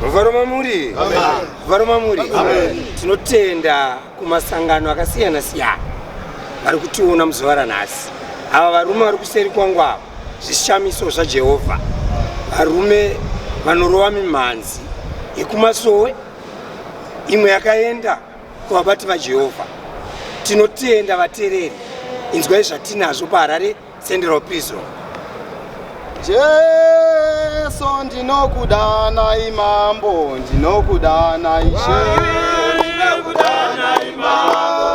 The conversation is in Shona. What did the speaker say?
Varomamuri. Tinotenda kumasangano akasiyana siyana vari kutiona muzuva ranhasi. Ava varume vari kuseri kwangu ava zvishamiso zvaJehovha, varume vanorova mimhanzi yekumasowe, imwe yakaenda kuvabati vaJehovha. Tinotenda vateereri, inzwai zvatinazvo paHarare Central Prison. Jesu ndinokudana imambo, ndinokudana Ishe, ndinokudana imambo.